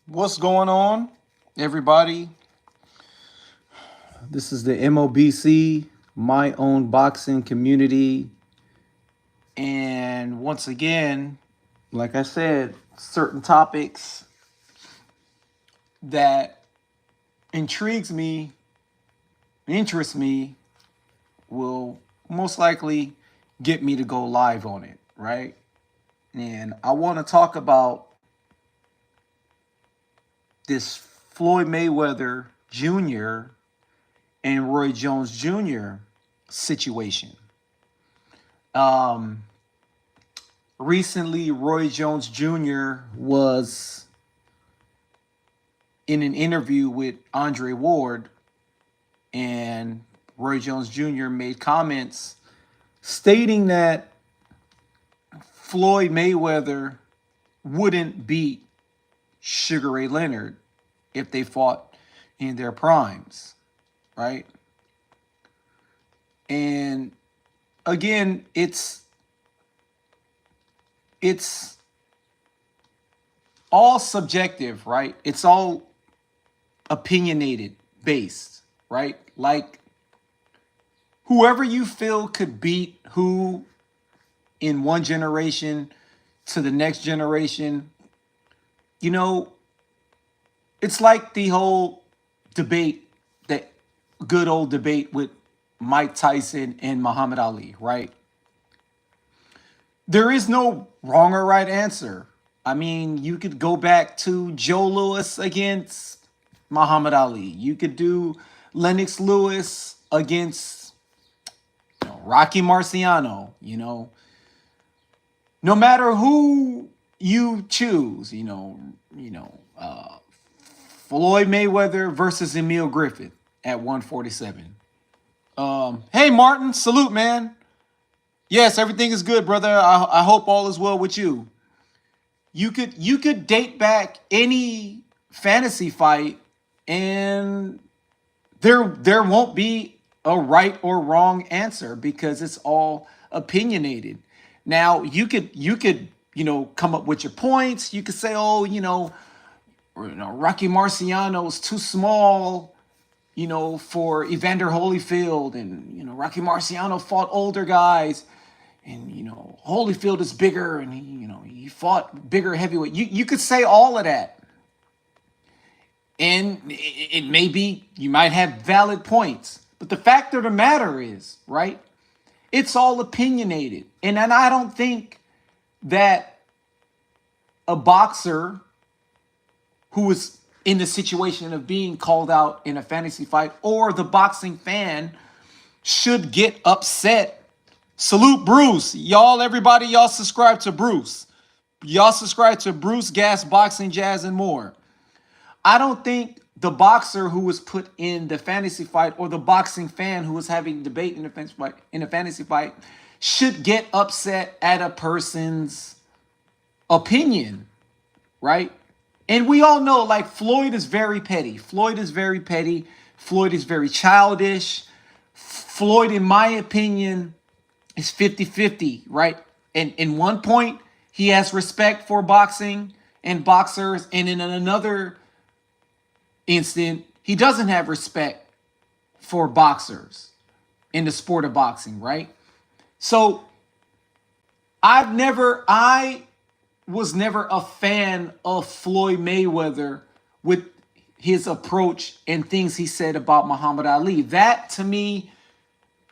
What's going on, everybody? This is the MOBC, my own boxing community. And once again, like I said, certain topics that intrigues me, interest me, will most likely get me to go live on it, right? And I want to talk about this Floyd Mayweather Jr. and Roy Jones Jr. situation. Um, Recently, Roy Jones Jr. was in an interview with Andre Ward, and Roy Jones Jr. made comments stating that Floyd Mayweather wouldn't beat Sugar Ray Leonard if they fought in their primes, right? And again, it's all subjective, right? It's all opinionated based, right? Like whoever you feel could beat who in one generation to the next generation, you know, it's like the whole debate, that good old debate with Mike Tyson and Muhammad Ali, right? There is no wrong or right answer. I mean, you could go back to Joe Louis against Muhammad Ali. You could do Lennox Lewis against Rocky Marciano. No matter who you choose, Floyd Mayweather versus Emil Griffith at 147. Hey Martin, salute, man. Yes, everything is good, brother. I hope all is well with you. You could date back any fantasy fight, and there won't be a right or wrong answer because it's all opinionated. Now you could come up with your points. You could say, oh, Rocky Marciano is too small, for Evander Holyfield, and Rocky Marciano fought older guys, and Holyfield is bigger, and he fought bigger heavyweight. You could say all of that, and it may be you might have valid points, but the fact of the matter is, right? It's all opinionated, and I don't think that a boxer who is in the situation of being called out in a fantasy fight, or the boxing fan, should get upset. Salute Bruce. Y'all, everybody, y'all subscribe to Bruce. Y'all subscribe to Bruce Gas, Boxing, Jazz, and more. I don't think the boxer who was put in the fantasy fight, or the boxing fan who was having debate in a fantasy fight should get upset at a person's opinion, right? And we all know, like, Floyd is very petty. Floyd is very petty. Floyd is very childish. Floyd, in my opinion, is 50-50, right? And in one point, he has respect for boxing and boxers, and in another instant, he doesn't have respect for boxers in the sport of boxing, right? So I was never a fan of Floyd Mayweather with his approach and things he said about Muhammad Ali. That, to me,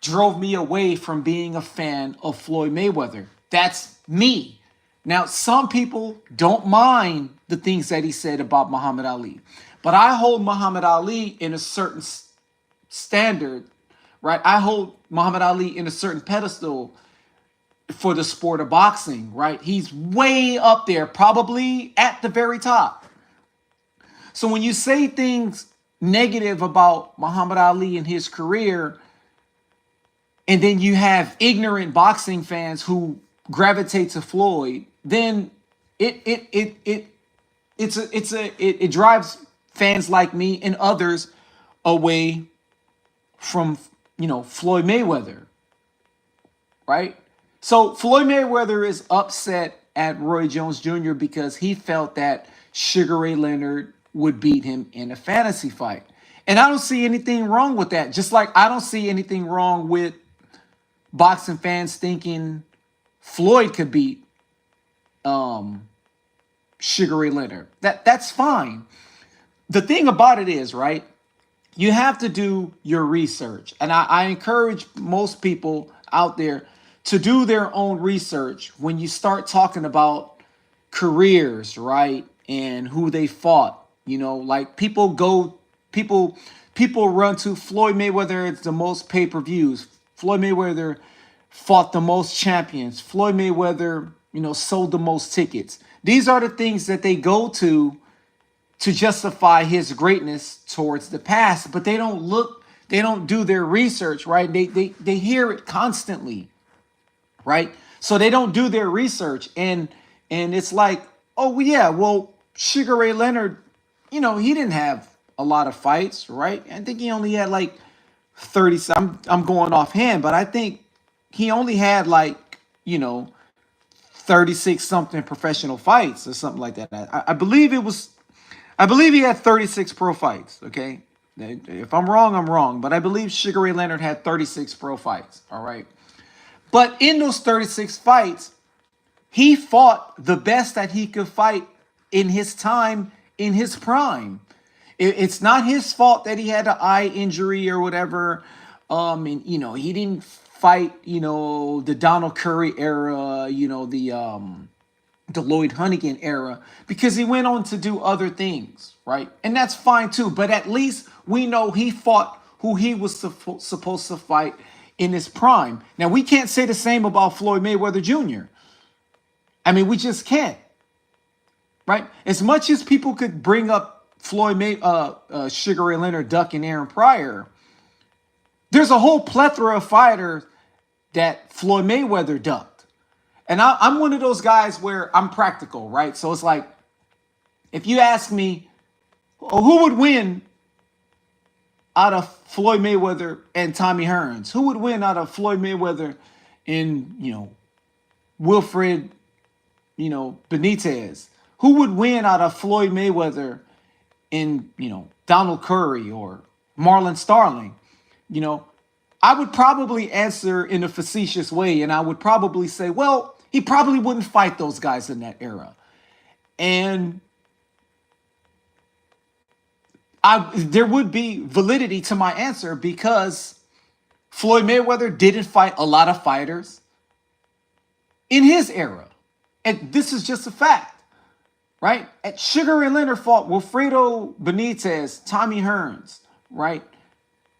drove me away from being a fan of Floyd Mayweather. That's me. Now, some people don't mind the things that he said about Muhammad Ali, but I hold Muhammad Ali in a certain standard, right? I hold Muhammad Ali in a certain pedestal for the sport of boxing, right? He's way up there, probably at the very top. So when you say things negative about Muhammad Ali and his career, and then you have ignorant boxing fans who gravitate to Floyd, then it drives fans like me and others away from Floyd Mayweather, right? So Floyd Mayweather is upset at Roy Jones Jr. because he felt that Sugar Ray Leonard would beat him in a fantasy fight. And I don't see anything wrong with that. Just like I don't see anything wrong with boxing fans thinking Floyd could beat Sugar Ray Leonard. That's fine. The thing about it is, right, you have to do your research. And I encourage most people out there to do their own research when you start talking about careers, right? And who they fought. You know, like people run to Floyd Mayweather. It's the most pay-per-views. Floyd Mayweather fought the most champions. Floyd Mayweather, sold the most tickets. These are the things that they go to justify his greatness towards the past, but they don't do their research, right? They hear it constantly, right? So they don't do their research, and it's like, oh yeah, well, Sugar Ray Leonard, he didn't have a lot of fights, right? I think he only had like 30. I'm going offhand, but I think he only had like 36 something professional fights or something like that. I believe he had 36 pro fights, okay? If I'm wrong, I'm wrong. But I believe Sugar Ray Leonard had 36 pro fights, all right? But in those 36 fights, he fought the best that he could fight in his time, in his prime. It's not his fault that he had an eye injury or whatever. And, he didn't fight, the Donald Curry era, the Lloyd Hunnigan era, because he went on to do other things, right? And that's fine too. But at least we know he fought who he was supposed to fight in his prime. Now, we can't say the same about Floyd Mayweather Jr. I mean, we just can't, right? As much as people could bring up Sugar Ray Leonard ducking Aaron Pryor, there's a whole plethora of fighters that Floyd Mayweather ducked. And I'm one of those guys where I'm practical, right? So it's like, if you ask me, who would win out of Floyd Mayweather and Tommy Hearns? Who would win out of Floyd Mayweather and, Wilfred, Benitez? Who would win out of Floyd Mayweather and, Donald Curry or Marlon Starling? I would probably answer in a facetious way, and I would probably say, well, he probably wouldn't fight those guys in that era. And there would be validity to my answer because Floyd Mayweather didn't fight a lot of fighters in his era. And this is just a fact, right? At Sugar Ray Leonard fought Wilfredo Benitez, Tommy Hearns, right?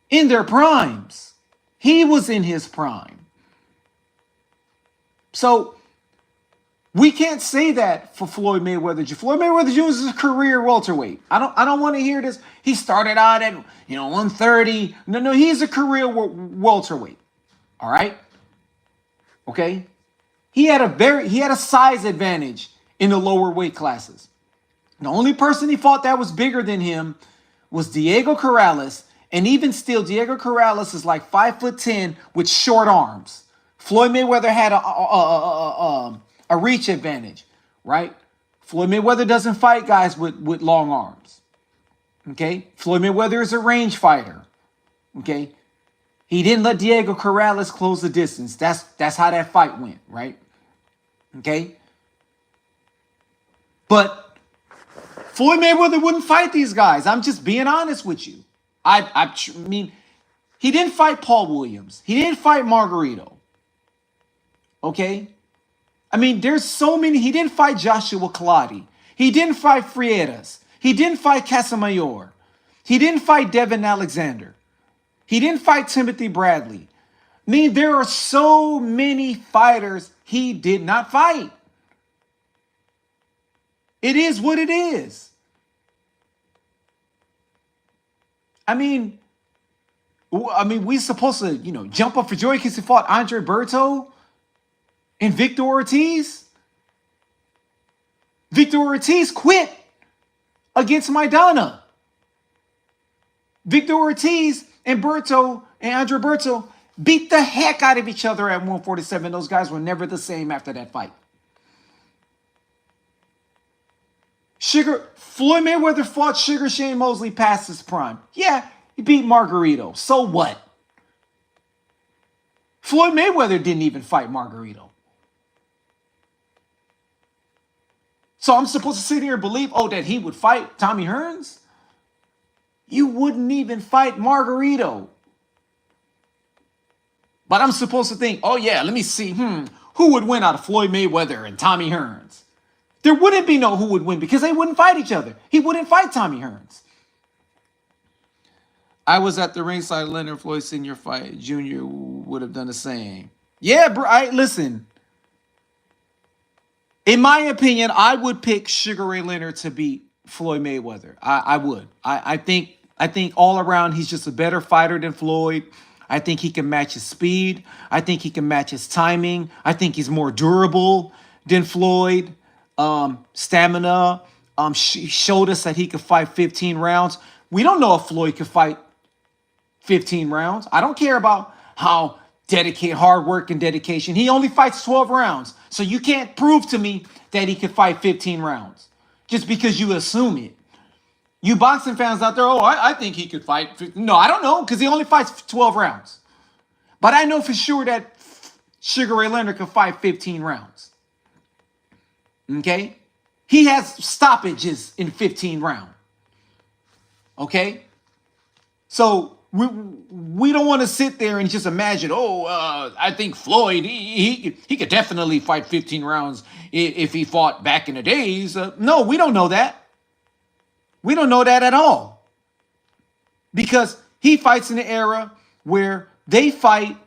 In their primes. He was in his prime. So we can't say that for Floyd Mayweather. Floyd Mayweather Jr. is a career welterweight. I don't want to hear this. He started out at 130. No, he's a career welterweight. All right? Okay? He had a size advantage in the lower weight classes. The only person he fought that was bigger than him was Diego Corrales. And even still, Diego Corrales is like 5'10" with short arms. Floyd Mayweather had a reach advantage, right? Floyd Mayweather doesn't fight guys with long arms. Okay? Floyd Mayweather is a range fighter. Okay? He didn't let Diego Corrales close the distance. That's how that fight went, right? Okay? But Floyd Mayweather wouldn't fight these guys. I'm just being honest with you. I mean, he didn't fight Paul Williams. He didn't fight Margarito. Okay? I mean, there's so many. He didn't fight Joshua Clottey. He didn't fight Friedas. He didn't fight Casamayor. He didn't fight Devin Alexander. He didn't fight Timothy Bradley. I mean, there are so many fighters he did not fight. It is what it is. I mean, we supposed to, jump up for joy because he fought Andre Berto and Victor Ortiz. Victor Ortiz quit against Maidana. Victor Ortiz and Andre Berto beat the heck out of each other at 147. Those guys were never the same after that fight. Floyd Mayweather fought Sugar Shane Mosley past his prime. Yeah, he beat Margarito. So what? Floyd Mayweather didn't even fight Margarito. So I'm supposed to sit here and believe, that he would fight Tommy Hearns? You wouldn't even fight Margarito. But I'm supposed to think, let me see, who would win out of Floyd Mayweather and Tommy Hearns? There wouldn't be no who would win because they wouldn't fight each other. He wouldn't fight Tommy Hearns. I was at the ringside Leonard Floyd Sr. fight. Junior would have done the same. Yeah, bro. Listen. In my opinion, I would pick Sugar Ray Leonard to beat Floyd Mayweather. I would. I think all around he's just a better fighter than Floyd. I think he can match his speed. I think he can match his timing. I think he's more durable than Floyd. Stamina. Showed us that he could fight 15 rounds. We don't know if Floyd could fight 15 rounds. I don't care about how hard work and dedication. He only fights 12 rounds. So you can't prove to me that he could fight 15 rounds just because you assume it. You boxing fans out there, I think he could fight 15. No, I don't know because he only fights 12 rounds. But I know for sure that Sugar Ray Leonard could fight 15 rounds. Okay? He has stoppages in 15 rounds. Okay? So we don't want to sit there and just imagine, I think Floyd, he could definitely fight 15 rounds if he fought back in the days. No, we don't know that. We don't know that at all. Because he fights in an era where they fight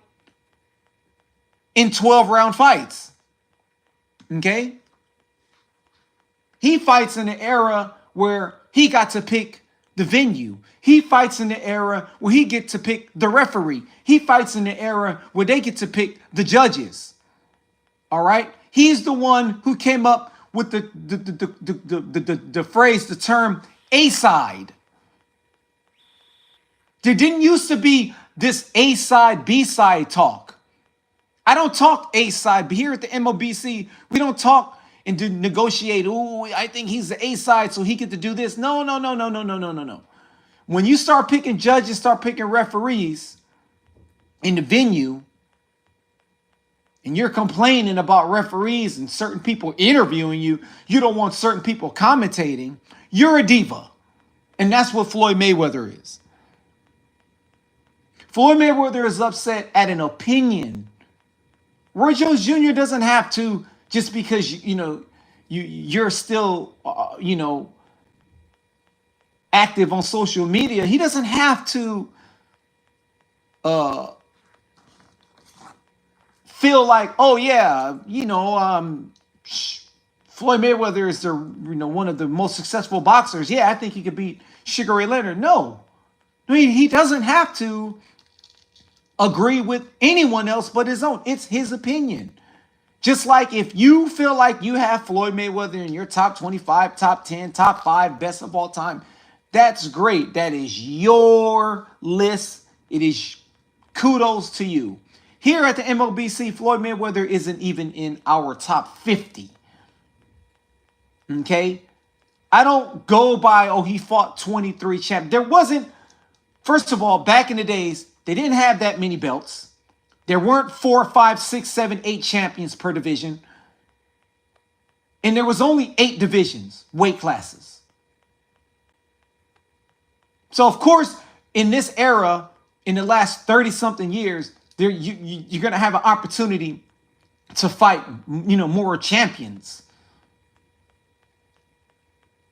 in 12-round fights. Okay? He fights in an era where he got to pick the venue. He fights in the era where he gets to pick the referee. He fights in the era where they get to pick the judges. All right? He's the one who came up with the phrase, the term A-side. There didn't used to be this A-side, B-side talk. I don't talk A-side, but here at the MOBC, we don't talk and to negotiate, I think he's the A-side, so he get to do this. No. When you start picking judges, start picking referees in the venue, and you're complaining about referees and certain people interviewing you, you don't want certain people commentating, you're a diva. And that's what Floyd Mayweather is. Floyd Mayweather is upset at an opinion. Roy Jones Jr. doesn't have to, just because, you're still, active on social media. He doesn't have to feel like, Floyd Mayweather is one of the most successful boxers. Yeah, I think he could beat Sugar Ray Leonard. No, he doesn't have to agree with anyone else but his own. It's his opinion. Just like if you feel like you have Floyd Mayweather in your top 25, top 10, top 5 best of all time, that's great. That is your list. It is kudos to you. Here at the MOBC, Floyd Mayweather isn't even in our top 50. Okay? I don't go by, he fought 23 champions. There wasn't, first of all, back in the days, they didn't have that many belts. There weren't 4, 5, 6, 7, 8 champions per division. And there was only 8 divisions, weight classes. So, of course, in this era, in the last 30-something years, you're going to have an opportunity to fight, more champions.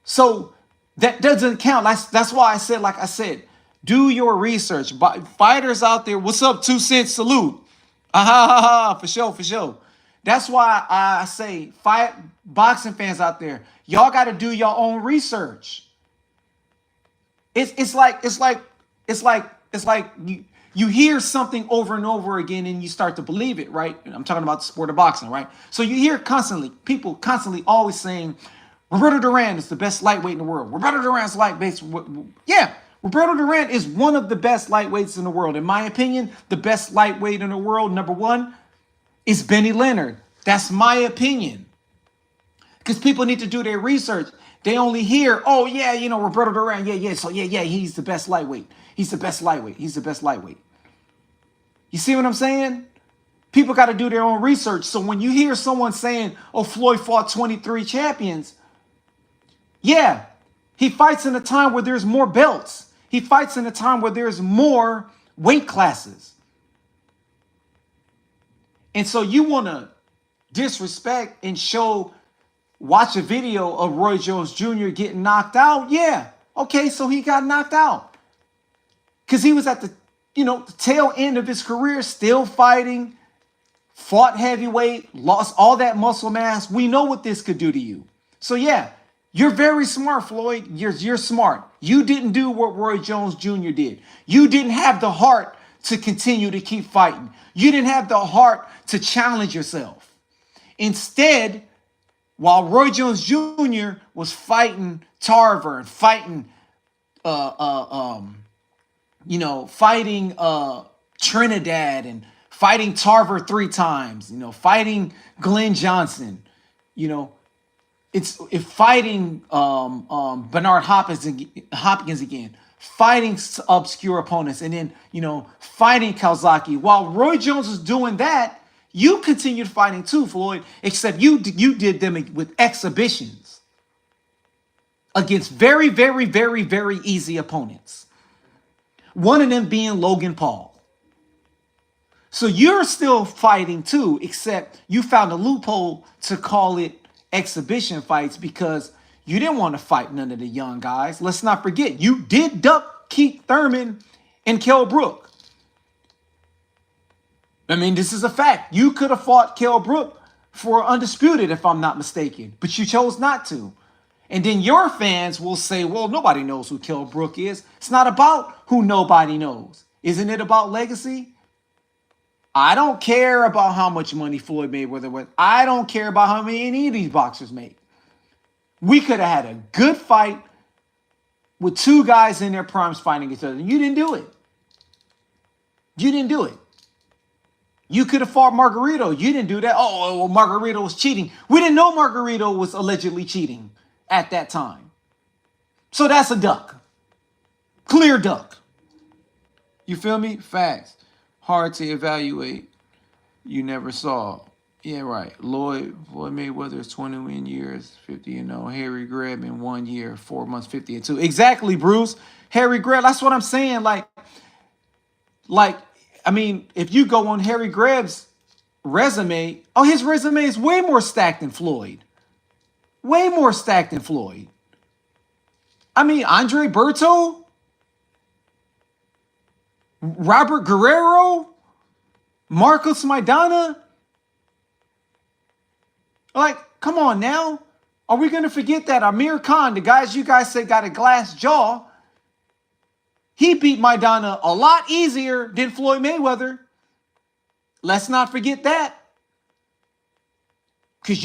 So that doesn't count. That's why I said, like I said, do your research. Fighters out there, what's up, 2 cents, salute. For sure. That's why I say, boxing fans out there, y'all got to do your own research. It's like you hear something over and over again and you start to believe it, right? I'm talking about the sport of boxing, right? So you hear people constantly always saying, Roberto Duran is the best lightweight in the world. Roberto Duran's lightweight. Yeah. Roberto Duran is one of the best lightweights in the world. In my opinion, the best lightweight in the world, number 1, is Benny Leonard. That's my opinion. Because people need to do their research. They only hear, oh yeah, Roberto Duran, yeah, so yeah, he's the best lightweight. He's the best lightweight. He's the best lightweight. You see what I'm saying? People got to do their own research. So when you hear someone saying, oh, Floyd fought 23 champions, yeah, he fights in a time where there's more belts. He fights in a time where there's more weight classes. And so you want to disrespect and watch a video of Roy Jones Jr. getting knocked out? Yeah. Okay, so he got knocked out. Because he was at the tail end of his career, still fighting, fought heavyweight, lost all that muscle mass. We know what this could do to you. So yeah, you're very smart, Floyd. You're smart. You didn't do what Roy Jones Jr. did. You didn't have the heart to continue to keep fighting. You didn't have the heart to challenge yourself. Instead, while Roy Jones Jr. was fighting Tarver and fighting fighting Trinidad and fighting Tarver 3 times, fighting Glenn Johnson, it's fighting Bernard Hopkins again, fighting obscure opponents, and then fighting Kawasaki. While Roy Jones was doing that, you continued fighting too, Floyd, except you did them with exhibitions against very, very, very, very easy opponents. One of them being Logan Paul. So you're still fighting too, except you found a loophole to call it exhibition fights because you didn't want to fight none of the young guys. Let's not forget, you did duck Keith Thurman and Kell Brook. I mean, this is a fact. You could have fought Kell Brook for undisputed, if I'm not mistaken, but you chose not to. And then your fans will say, well, nobody knows who Kell Brook is. It's not about who nobody knows. Isn't it about legacy? I don't care about how much money Floyd Mayweather was. I don't care about how many any of these boxers make. We could have had a good fight with 2 guys in their primes fighting each other. You didn't do it. You didn't do it. You could have fought Margarito. You didn't do that. Oh, well, Margarito was cheating. We didn't know Margarito was allegedly cheating at that time. So that's a duck. Clear duck. You feel me? Facts. Hard to evaluate. You never saw. Yeah, right. Floyd Mayweather is 21 years, 50-0. Harry Greb in 1 year, 4 months, 50-2. Exactly, Bruce. Harry Greb. That's what I'm saying. Like, I mean, if you go on Harry Greb's resume, his resume is way more stacked than Floyd. Way more stacked than Floyd. I mean, Andre Berto, Robert Guerrero, Marcos Maidana. Like, come on now. Are we going to forget that Amir Khan, the guys you guys said got a glass jaw, he beat Maidana a lot easier than Floyd Mayweather. Let's not forget that. Because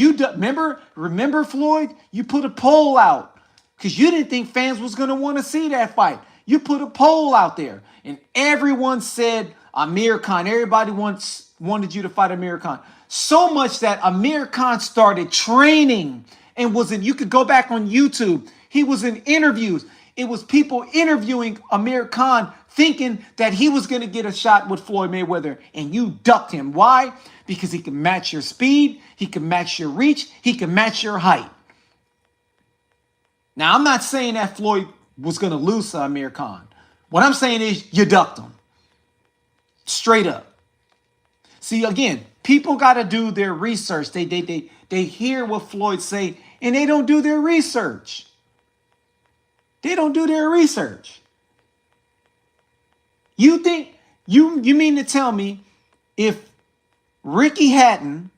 remember Floyd? You put a poll out because you didn't think fans was going to want to see that fight. You put a poll out there and everyone said Amir Khan. Everybody wanted you to fight Amir Khan. So much that Amir Khan started training and you could go back on YouTube. He was in interviews. It was people interviewing Amir Khan thinking that he was going to get a shot with Floyd Mayweather, and you ducked him. Why? Because he can match your speed, he can match your reach, he can match your height. Now, I'm not saying that Floyd was going to lose to Amir Khan. What I'm saying is you ducked him. Straight up. See, again, people got to do their research. They hear what Floyd say, and they don't do their research. They don't do their research. You think, you mean to tell me if Ricky Hatton,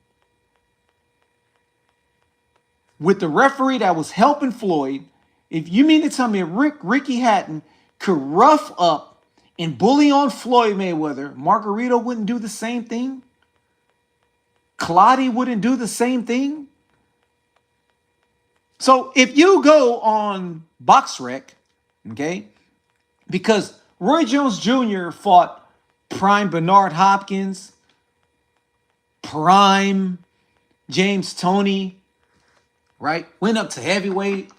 with the referee that was helping Floyd, if you mean to tell me Ricky Hatton could rough up and bully on Floyd Mayweather, Margarito wouldn't do the same thing? Claudia wouldn't do the same thing? So if you go on BoxRec, okay, because Roy Jones Jr. fought prime Bernard Hopkins, prime James Toney, right? Went up to heavyweight,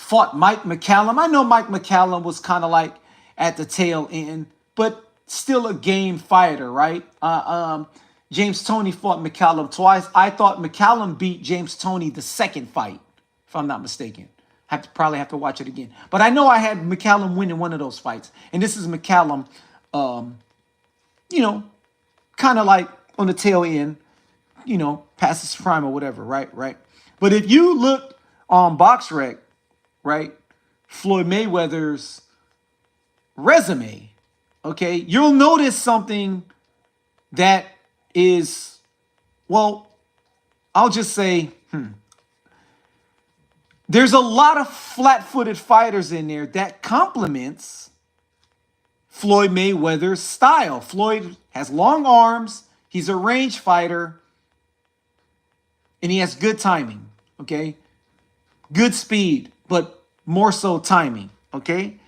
fought Mike McCallum. I know Mike McCallum was kind of like at the tail end, but still a game fighter, right? James Toney fought McCallum twice. I thought McCallum beat James Toney the second fight, if I'm not mistaken. Probably have to watch it again. But I know I had McCallum winning one of those fights. And this is McCallum, kind of like on the tail end, past his prime or whatever, right? But if you look on BoxRec, right, Floyd Mayweather's resume, okay, you'll notice something that is, well, I'll just say, there's a lot of flat-footed fighters in there that complements Floyd Mayweather's style. Floyd has long arms, he's a range fighter, and he has good timing, okay? Good speed, but more so timing, okay?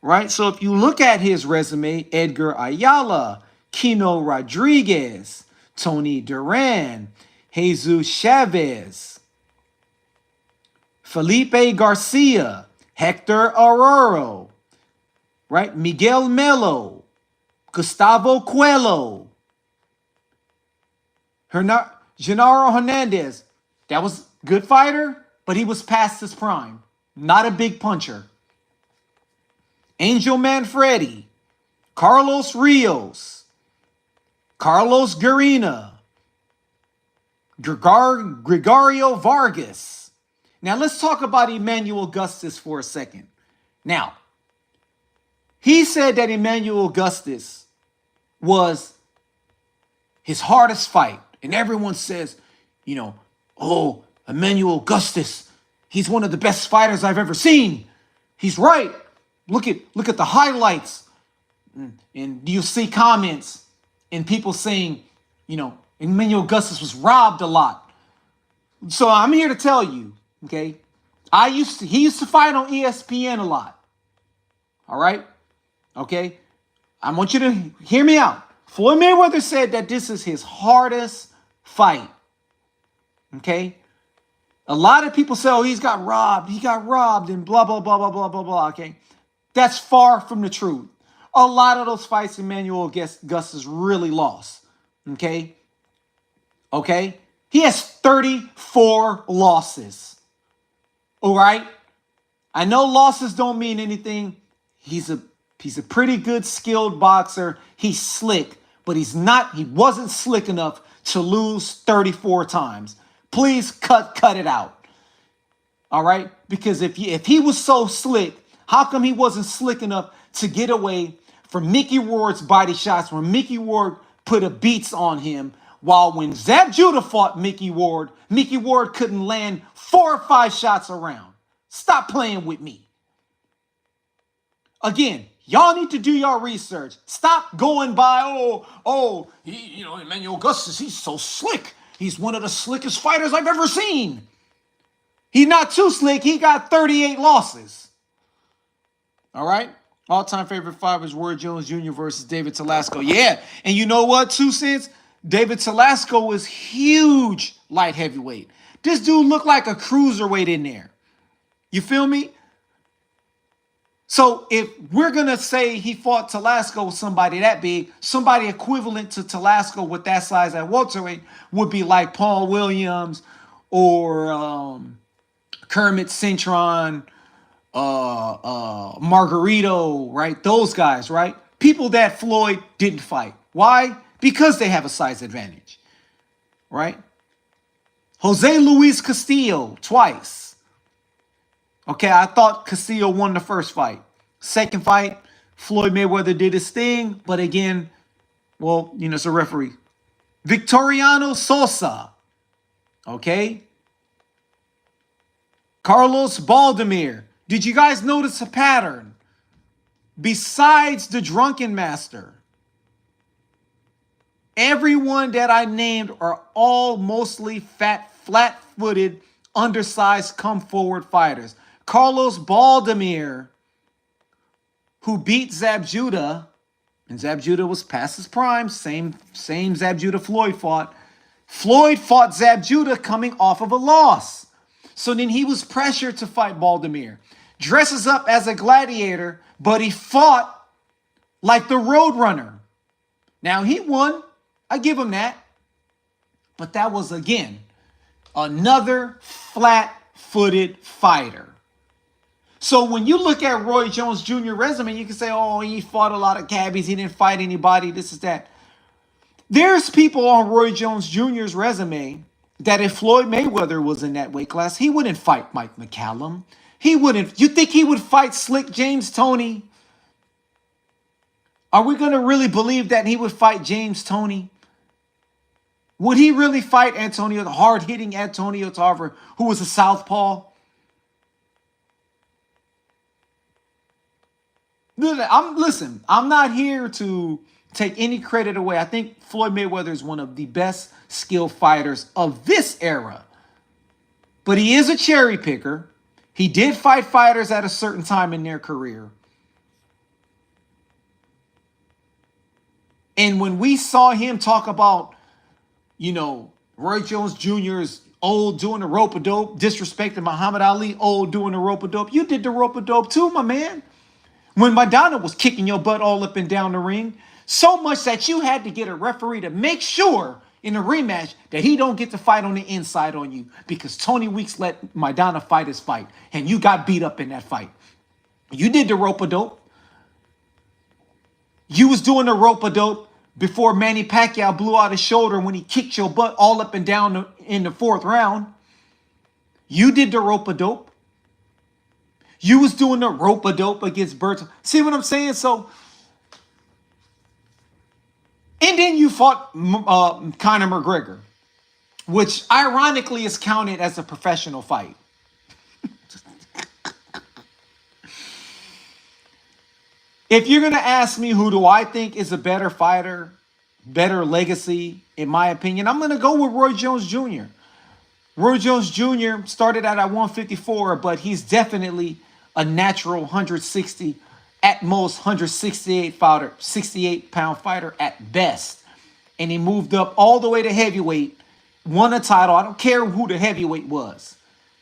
Right? So if you look at his resume, Edgar Ayala, Kino Rodriguez, Tony Duran, Jesus Chavez, Felipe Garcia, Hector Arroyo, right? Miguel Melo, Gustavo Coelho, Genaro Hernandez. That was a good fighter, but he was past his prime. Not a big puncher. Angel Manfredi, Carlos Rios, Carlos Garina, Gregorio Vargas. Now let's talk about Emmanuel Augustus for a second. Now, he said that Emmanuel Augustus was his hardest fight. And everyone says, oh, Emmanuel Augustus, he's one of the best fighters I've ever seen. He's right. Look at the highlights. And you see comments and people saying, Emmanuel Augustus was robbed a lot. So I'm here to tell you, okay, he used to fight on ESPN a lot. All right? Okay? I want you to hear me out. Floyd Mayweather said that this is his hardest fight. Okay? A lot of people say, oh, he got robbed and blah, blah, blah, blah, blah, blah, blah, okay? That's far from the truth. A lot of those fights Emmanuel Augustus really lost, okay? Okay? He has 34 losses, all right? I know losses don't mean anything. He's a pretty good skilled boxer. He's slick, but he wasn't slick enough to lose 34 times. Please cut it out. All right? Because if he was so slick, how come he wasn't slick enough to get away from Mickey Ward's body shots when Mickey Ward put a beats on him, while when Zab Judah fought Mickey Ward couldn't land 4 or 5 shots around. Stop playing with me. Again, y'all need to do your research. Stop going by, Emmanuel Augustus, he's so slick. He's one of the slickest fighters I've ever seen. He's not too slick. He got 38 losses. All right? All-time favorite fight was Roy Jones Jr. versus David Telasco. Yeah, and you know what, 2 cents? David Telasco was huge light heavyweight. This dude looked like a cruiserweight in there. You feel me? So if we're going to say he fought Telasco with somebody that big, somebody equivalent to Telasco with that size at welterweight would be like Paul Williams or Kermit Cintron, Margarito, right? Those guys, right? People that Floyd didn't fight. Why? Because they have a size advantage, right? Jose Luis Castillo, twice. Okay, I thought Castillo won the first fight. Second fight, Floyd Mayweather did his thing, but again, well, it's a referee. Victoriano Sosa, okay? Carlos Baldomir. Did you guys notice a pattern? Besides the Drunken Master, everyone that I named are all mostly flat-footed, undersized, come-forward fighters. Carlos Baldomir, who beat Zab Judah, and Zab Judah was past his prime, same Zab Judah Floyd fought. Floyd fought Zab Judah coming off of a loss. So then he was pressured to fight Baldomir. Dresses up as a gladiator, but he fought like the Roadrunner. Now he won. I give him that. But that was, again, another flat-footed fighter. So when you look at Roy Jones Jr. resume, you can say, oh, he fought a lot of cabbies. He didn't fight anybody. This is that. There's people on Roy Jones Jr.'s resume that if Floyd Mayweather was in that weight class, he wouldn't fight Mike McCallum. He wouldn't. You think he would fight Slick James Toney? Are we going to really believe that he would fight James Toney? Would he really fight Antonio, the hard-hitting Antonio Tarver, who was a southpaw? Listen, I'm not here to take any credit away. I think Floyd Mayweather is one of the best skilled fighters of this era. But he is a cherry picker. He did fight fighters at a certain time in their career. And when we saw him talk about, Roy Jones Jr.'s old doing the rope-a-dope, disrespecting Muhammad Ali, old doing the rope-a-dope, you did the rope-a-dope too, my man. When Madonna was kicking your butt all up and down the ring, so much that you had to get a referee to make sure in a rematch that he don't get to fight on the inside on you, because Tony Weeks let Madonna fight his fight, and you got beat up in that fight. You did the rope-a-dope. You was doing the rope-a-dope before Manny Pacquiao blew out his shoulder when he kicked your butt all up and down in the 4th round. You did the rope-a-dope. You was doing the rope-a-dope against Bert. See what I'm saying? So, and then you fought Conor McGregor, which ironically is counted as a professional fight. If you're going to ask me who do I think is a better fighter, better legacy, in my opinion, I'm going to go with Roy Jones Jr. Roy Jones Jr. started out at 154, but he's definitely a natural 160, at most 68-pound fighter at best. And he moved up all the way to heavyweight, won a title. I don't care who the heavyweight was.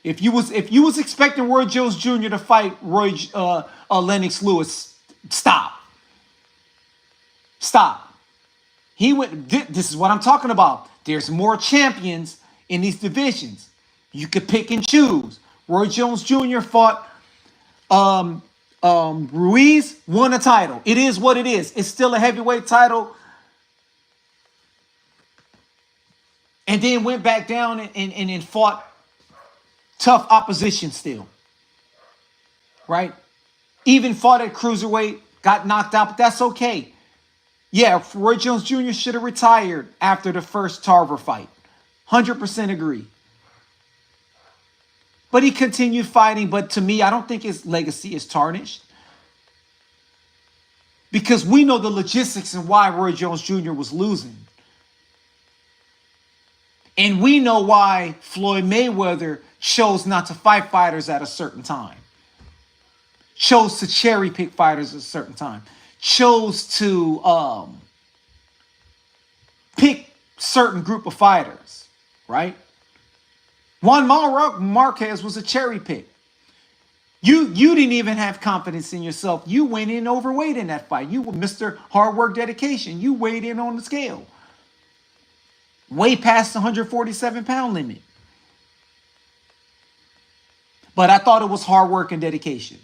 If you was expecting Roy Jones Jr. to fight Lennox Lewis, stop. He went. This is what I'm talking about. There's more champions in these divisions. You could pick and choose. Roy Jones Jr. fought Ruiz, won a title. It is what it is. It's still a heavyweight title. And then went back down and fought tough opposition still. Right? Even fought at cruiserweight, got knocked out, but that's okay. Yeah, Roy Jones Jr. should have retired after the first Tarver fight. 100% agree. But he continued fighting, but to me, I don't think his legacy is tarnished. Because we know the logistics and why Roy Jones Jr. was losing. And we know why Floyd Mayweather chose not to fight fighters at a certain time. Chose to cherry pick fighters at a certain time. Chose to pick certain group of fighters, right? Juan Marquez was a cherry pick. You didn't even have confidence in yourself. You went in overweight in that fight. You were Mr. Hard Work Dedication. You weighed in on the scale. Way past the 147-pound limit. But I thought it was hard work and dedication.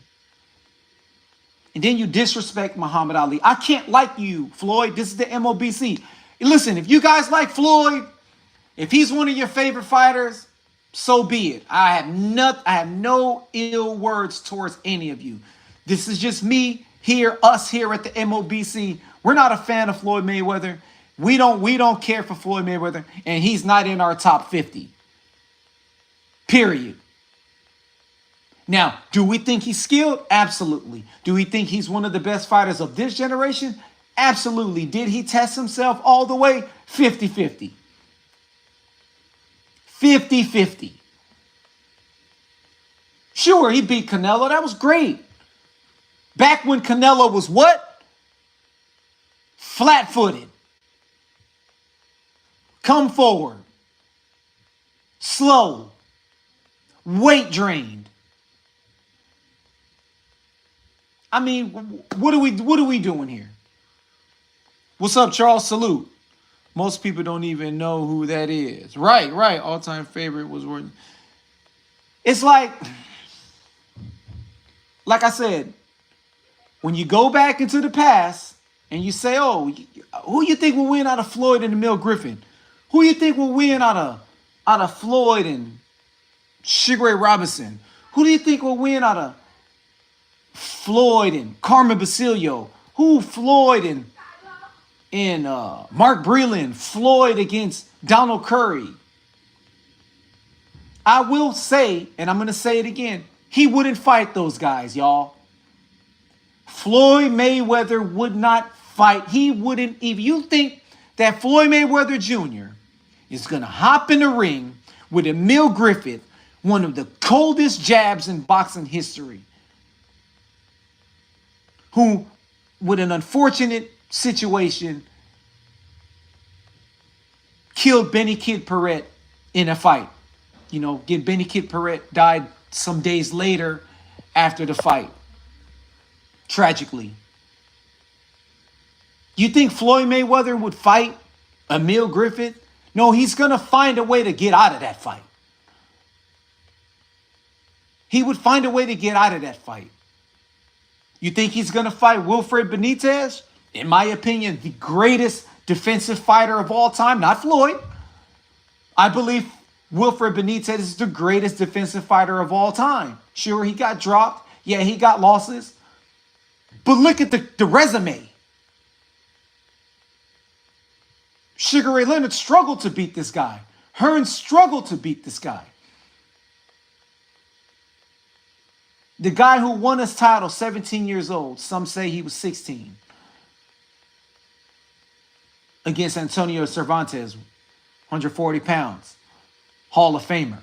And then you disrespect Muhammad Ali. I can't like you, Floyd. This is the MOBC. Listen, if you guys like Floyd, if he's one of your favorite fighters, so be it. I have no ill words towards any of you. This is just me here, us here at the MOBC. We're not a fan of Floyd Mayweather. We don't care for Floyd Mayweather, and he's not in our top 50. Period. Now, do we think he's skilled? Absolutely. Do we think he's one of the best fighters of this generation? Absolutely. Did he test himself all the way? 50-50. 50-50. Sure, he beat Canelo. That was great. Back when Canelo was what? Flat-footed. Come forward. Slow. weight drained. I mean, what are we doing here? What's up, Charles? Salute. Most people don't even know who that is. Right. All-time favorite was worth. It's like I said, when you go back into the past and you say, oh, who you think will win out of Floyd and Emil Griffin? Who you think will win out of Floyd and Sugar Ray Robinson? Who do you think will win out of Floyd and Carmen Basilio? Who Floyd and Mark Breland? Floyd against Donald Curry. I will say, and I'm going to say it again, he wouldn't fight those guys, y'all. Floyd Mayweather would not fight. He wouldn't. If you think that Floyd Mayweather Jr. is going to hop in the ring with Emil Griffith, one of the coldest jabs in boxing history, who, with an unfortunate situation, killed Benny Kid Paret in a fight. You know, Benny Kid Paret died some days later after the fight. Tragically. You think Floyd Mayweather would fight Emil Griffith? No, he's going to find a way to get out of that fight. He would find a way to get out of that fight. You think he's going to fight Wilfred Benitez? In my opinion, the greatest defensive fighter of all time, not Floyd. I believe Wilfred Benitez is the greatest defensive fighter of all time. Sure, he got dropped. Yeah, he got losses. But look at the resume. Sugar Ray Leonard struggled to beat this guy. Hearn struggled to beat this guy. The guy who won his title, 17 years old. Some say he was 16. Against Antonio Cervantes, 140 pounds. Hall of Famer.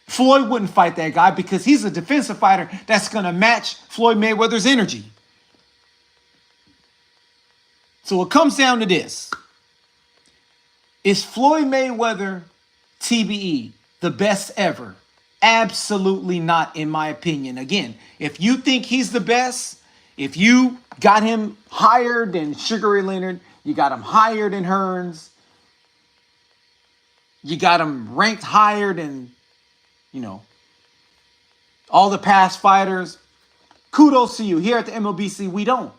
Floyd wouldn't fight that guy because he's a defensive fighter that's going to match Floyd Mayweather's energy. So it comes down to this. Is Floyd Mayweather, TBE, the best ever? Absolutely not, in my opinion. Again, if you think he's the best, if you got him higher than Sugar Ray Leonard, you got him higher than Hearns, you got him ranked higher than, you know, all the past fighters, kudos to you. Here at the MLBC, we don't.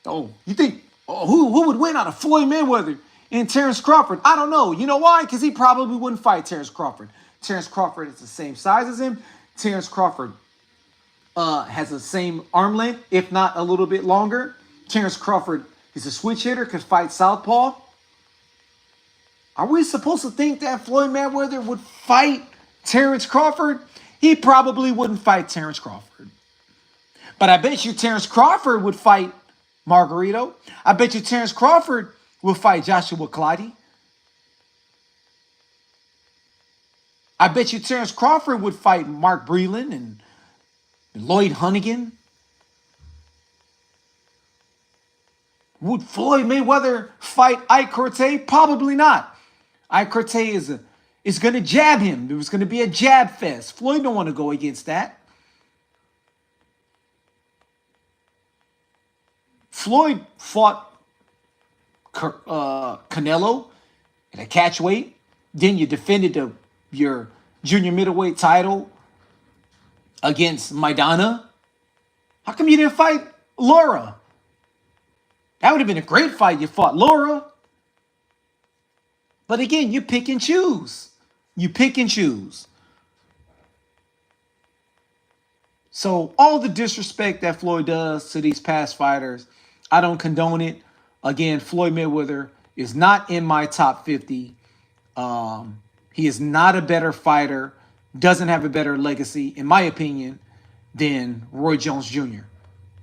Oh, you think, who would win out of Floyd Mayweather and Terrence Crawford? I don't know. You know why? Because he probably wouldn't fight Terrence Crawford. Terrence Crawford is the same size as him. Terrence Crawford has the same arm length, if not a little bit longer. Terrence Crawford is a switch hitter, could fight southpaw. Are we supposed to think that Floyd Mayweather would fight Terrence Crawford? He probably wouldn't fight Terrence Crawford. But I bet you Terrence Crawford would fight Margarito. I bet you Terrence Crawford will fight Joshua Clottey. I bet you Terrence Crawford would fight Mark Breland and Lloyd Hunnigan. Would Floyd Mayweather fight Ike Cortez? Probably not. Ike Cortez is going to jab him. There was going to be a jab fest. Floyd don't want to go against that. Floyd fought Canelo at a catch weight. Then you defended your junior middleweight title against Maidana. How come you didn't fight Laura? That would have been a great fight. You fought Laura. But again, you pick and choose. You pick and choose. So all the disrespect that Floyd does to these past fighters, I don't condone it. Again, Floyd Mayweather is not in my top 50. He is not a better fighter, doesn't have a better legacy, in my opinion, than Roy Jones Jr.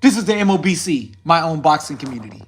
This is the MOBC, my own boxing community.